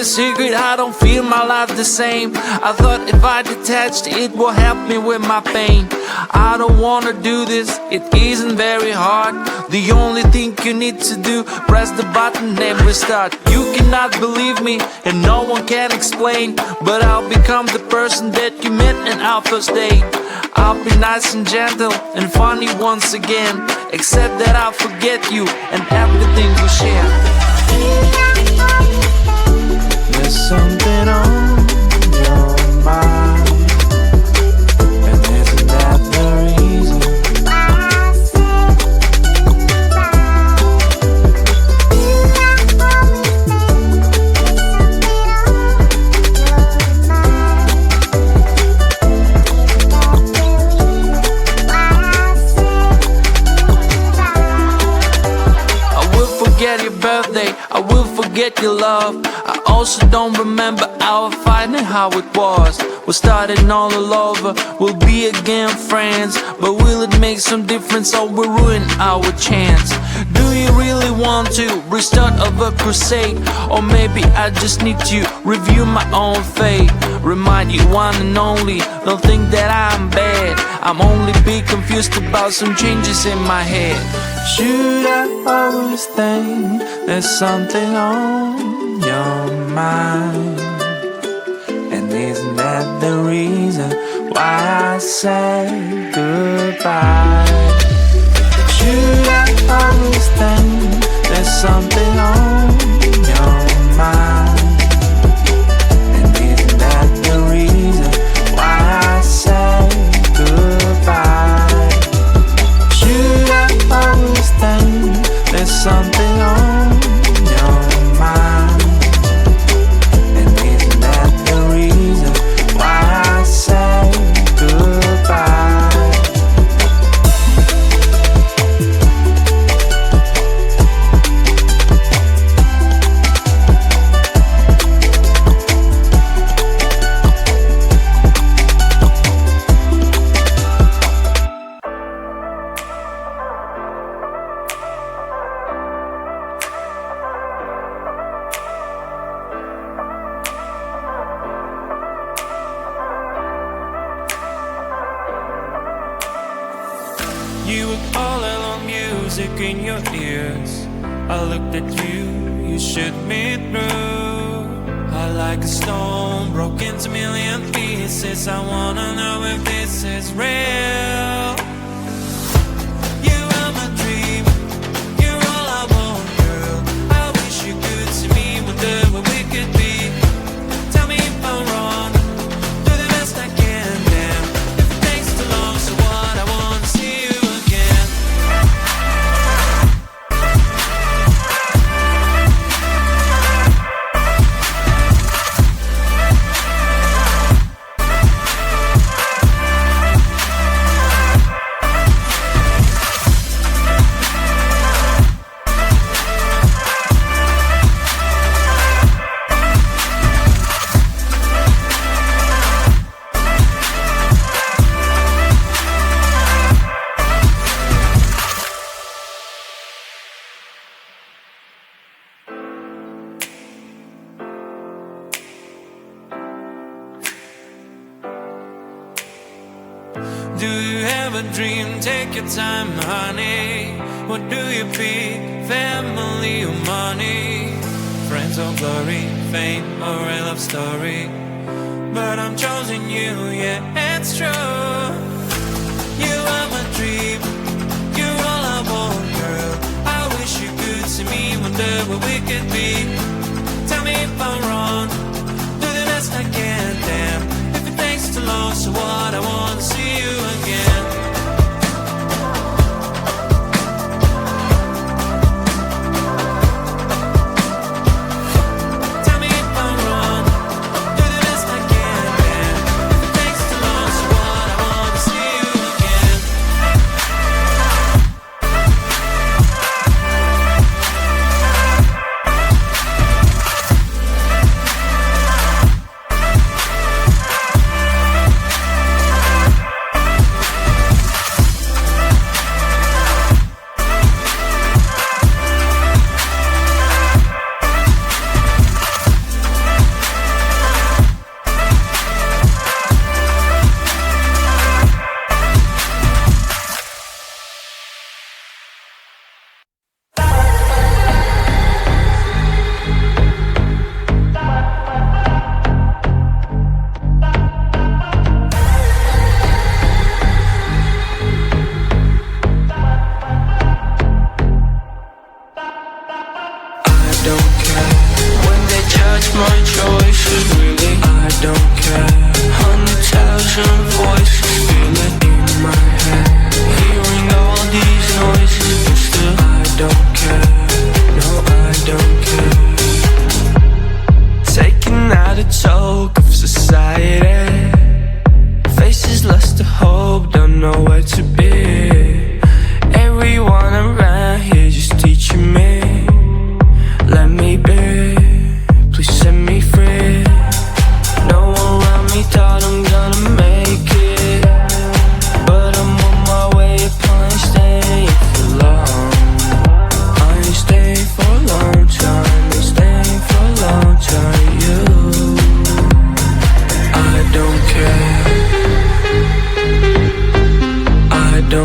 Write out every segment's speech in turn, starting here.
a secret, I don't feel my life the same. I thought if I detached, it would help me with my pain. I don't wanna do this, it isn't very hard. The only thing you need to do, press the button and restart. You cannot believe me and no one can explain, but I'll become the person that you met in our first date. I'll be nice and gentle and funny once again, except that I'll forget you and everything we share. There's something on your mind, and isn't that the reason why I said your birthday, I will forget your love. I also don't remember our fight and how it was. We're starting all over, we'll be again friends, but will it make some difference or will ruin our chance? Do you really want to restart of a crusade? Or maybe I just need to review my own fate. Remind you one and only, don't think that I'm bad. I'm only be confused about some changes in my head. Should I always think there's something on your mind? And isn't that the reason why I say goodbye? Should I always think there's something on your mind? And isn't that the reason why I say goodbye? Should I always think there's something on your mind? And isn't that the reason why I say goodbye? You were all alone, music in your ears. I looked at you, you shook me through. I like a stone, broke into million pieces. I wanna know if this is real. You are my dream, you're all I want, girl. I wish you could see me, wonder where we could be. Tell me if I'm wrong, do the best I can, damn. If it takes too long, so what, I wanna see you. Do you have a dream? Take your time, honey. What do you pick? Family or money? Friends or glory? Fame or a love story? But I'm choosing you, yeah, it's true. You are my dream, you're all I want, girl. I wish you could see me, wonder where we could be. Tell me if I'm wrong, do the best I can, damn. If it takes too long, so what, I want to see you again. Tell me if I'm wrong, do the best I can, damn. If it takes too long, so what, I want to see you again. a joke of society. Faces lost to hope, don't know where to be. Everyone around here just teaching me. Let me be, please set me free. No one around me thought I'm gonna make it, but I'm on my way up, I ain't staying for long. I ain't staying for a long time, ain't staying for a long time. You, I don't care, I don't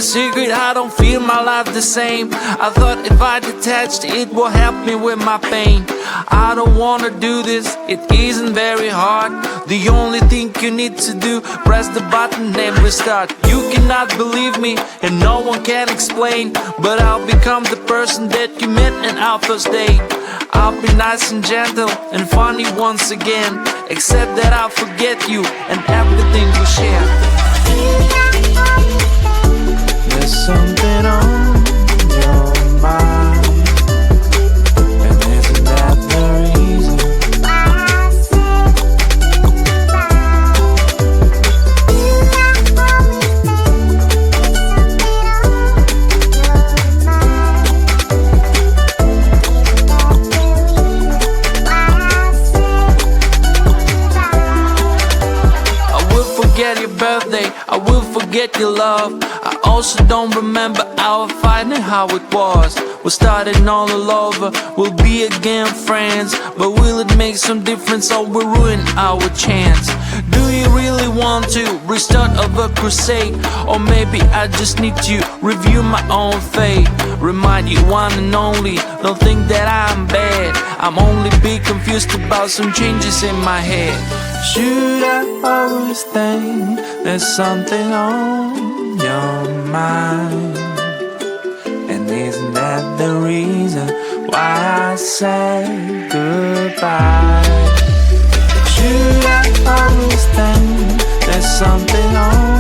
the secret, I don't feel my life the same. I thought if I detached, it will help me with my pain. I don't wanna do this, it isn't very hard. The only thing you need to do, press the button and restart. You cannot believe me and no one can explain, but I'll become the person that you met in our first date. I'll be nice and gentle and funny once again, except that I'll forget you and everything we share. There's something on your mind, and isn't that the reason why I said your birthday, I will forget your love. I also don't remember our fight and how it was. We're starting all over, we'll be again friends, but will it make some difference or will ruin our chance? Do you really want to restart over crusade? Or maybe I just need to review my own fate. Remind you one and only, don't think that I'm bad. I'm only be confused about some changes in my head. Should I always think there's something on your mind? And isn't that the reason why I say goodbye? Should I always think there's something on